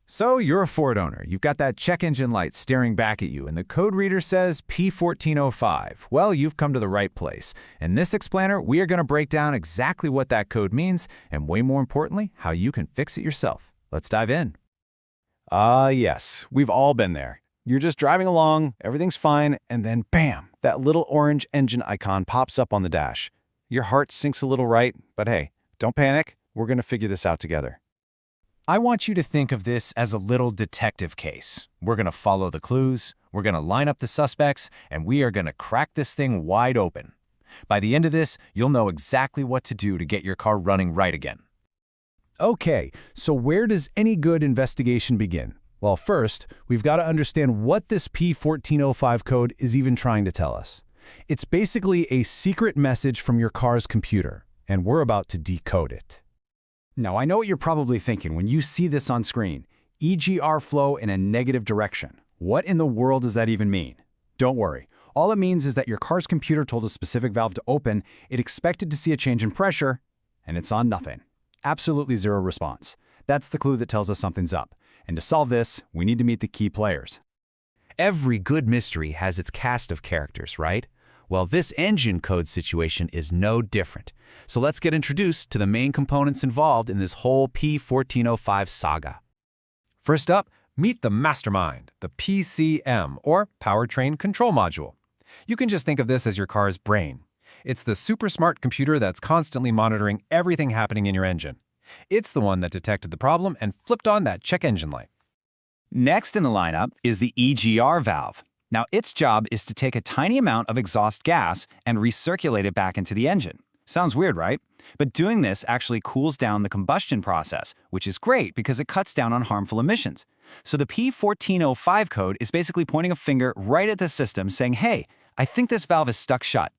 So you're a Ford owner. You've got that check engine light staring back at you, and the code reader says P1405. Well, you've come to the right place. In this explainer, we are going to break down exactly what that code means, and way more importantly, how you can fix it yourself. Let's dive in. Yes, we've all been there. You're just driving along, everything's fine, and then bam, that little orange engine icon pops up on the dash. Your heart sinks a little, right? But hey, don't panic. We're going to figure this out together. I want you to think of this as a little detective case. We're going to follow the clues, we're going to line up the suspects, and we are going to crack this thing wide open. By the end of this, you'll know exactly what to do to get your car running right again. Okay, so where does any good investigation begin? Well, first, we've got to understand what this P1405 code is even trying to tell us. It's basically a secret message from your car's computer, and we're about to decode it. Now, I know what you're probably thinking when you see this on screen. EGR flow in a negative direction. What in the world does that even mean? Don't worry. All it means is that your car's computer told a specific valve to open, it expected to see a change in pressure, and it's on nothing. Absolutely zero response. That's the clue that tells us something's up. And to solve this, we need to meet the key players. Every good mystery has its cast of characters, right? Well, this engine code situation is no different. So let's get introduced to the main components involved in this whole P1405 saga. First up, meet the mastermind, the PCM, or Powertrain Control Module. You can just think of this as your car's brain. It's the super smart computer that's constantly monitoring everything happening in your engine. It's the one that detected the problem and flipped on that check engine light. Next in the lineup is the EGR valve. Now, its job is to take a tiny amount of exhaust gas and recirculate it back into the engine. Sounds weird, right? But doing this actually cools down the combustion process, which is great because it cuts down on harmful emissions. So the P1405 code is basically pointing a finger right at the system saying, hey, I think this valve is stuck shut.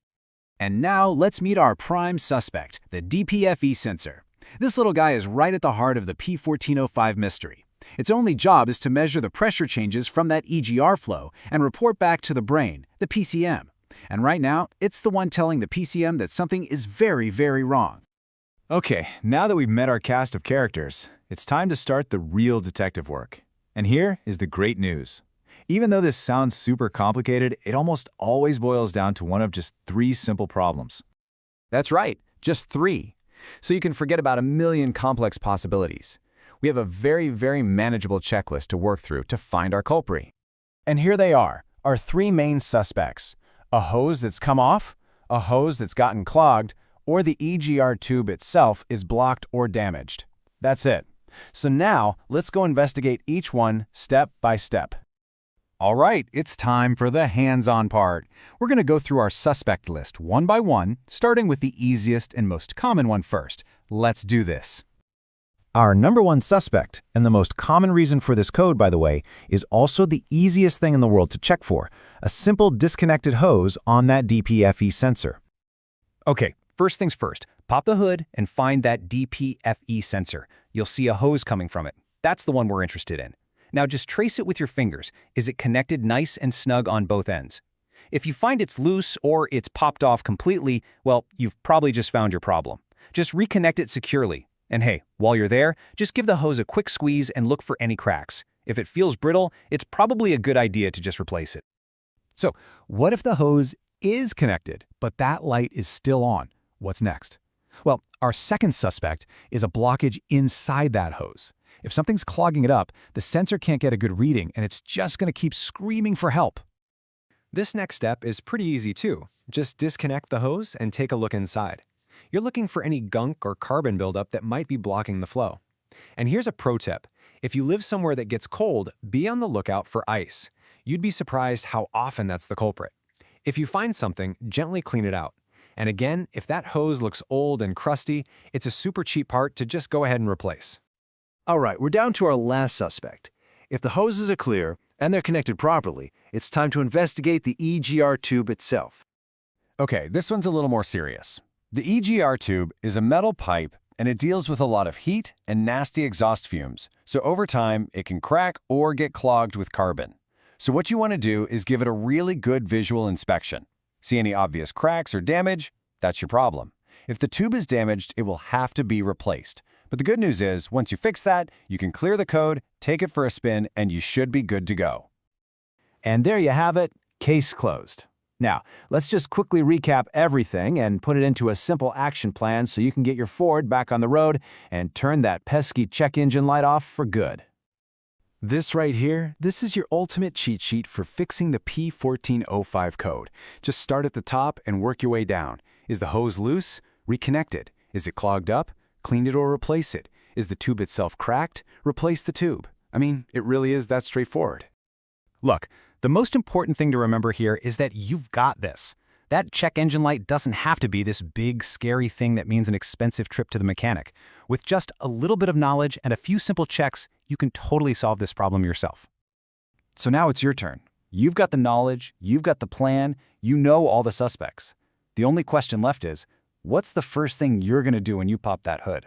And now let's meet our prime suspect, the DPFE sensor. This little guy is right at the heart of the P1405 mystery. Its only job is to measure the pressure changes from that EGR flow and report back to the brain, the PCM. And right now, it's the one telling the PCM that something is very, very wrong. Okay, now that we've met our cast of characters, it's time to start the real detective work. And here is the great news. Even though this sounds super complicated, it almost always boils down to one of just 3 simple problems. That's right, just 3. So you can forget about a million complex possibilities. We have a very, very manageable checklist to work through to find our culprit. And here they are, our 3 main suspects. A hose that's come off, a hose that's gotten clogged, or the EGR tube itself is blocked or damaged. That's it. So now, let's go investigate each one step by step. All right, it's time for the hands-on part. We're going to go through our suspect list one by one, starting with the easiest and most common one first. Let's do this. Our number 1 suspect, and the most common reason for this code, by the way, is also the easiest thing in the world to check for, a simple disconnected hose on that DPFE sensor. Okay, first things first, pop the hood and find that DPFE sensor. You'll see a hose coming from it. That's the one we're interested in. Now just trace it with your fingers. Is it connected nice and snug on both ends? If you find it's loose or it's popped off completely, well, you've probably just found your problem. Just reconnect it securely. And hey, while you're there, just give the hose a quick squeeze and look for any cracks. If it feels brittle, it's probably a good idea to just replace it. So, what if the hose is connected, but that light is still on? What's next? Well, our second suspect is a blockage inside that hose. If something's clogging it up, the sensor can't get a good reading, and it's just going to keep screaming for help. This next step is pretty easy too. Just disconnect the hose and take a look inside. You're looking for any gunk or carbon buildup that might be blocking the flow. And here's a pro tip. If you live somewhere that gets cold, be on the lookout for ice. You'd be surprised how often that's the culprit. If you find something, gently clean it out. And again, if that hose looks old and crusty, it's a super cheap part to just go ahead and replace. All right, we're down to our last suspect. If the hoses are clear and they're connected properly, it's time to investigate the EGR tube itself. Okay, this one's a little more serious. The EGR tube is a metal pipe, and it deals with a lot of heat and nasty exhaust fumes, so over time, it can crack or get clogged with carbon. So what you want to do is give it a really good visual inspection. See any obvious cracks or damage? That's your problem. If the tube is damaged, it will have to be replaced. But the good news is, once you fix that, you can clear the code Take it for a spin and you should be good to go. And there you have it, case closed. Now, let's just quickly recap everything and put it into a simple action plan so you can get your Ford back on the road and turn that pesky check engine light off for good. This right here, this is your ultimate cheat sheet for fixing the P1405 code. Just start at the top and work your way down. Is the hose loose? Reconnect it. Is it clogged up? Clean it or replace it. Is the tube itself cracked? Replace the tube. I mean, it really is that straightforward. Look, the most important thing to remember here is that you've got this. That check engine light doesn't have to be this big, scary thing that means an expensive trip to the mechanic. With just a little bit of knowledge and a few simple checks, you can totally solve this problem yourself. So now it's your turn. You've got the knowledge, you've got the plan, you know all the suspects. The only question left is, what's the first thing you're going to do when you pop that hood?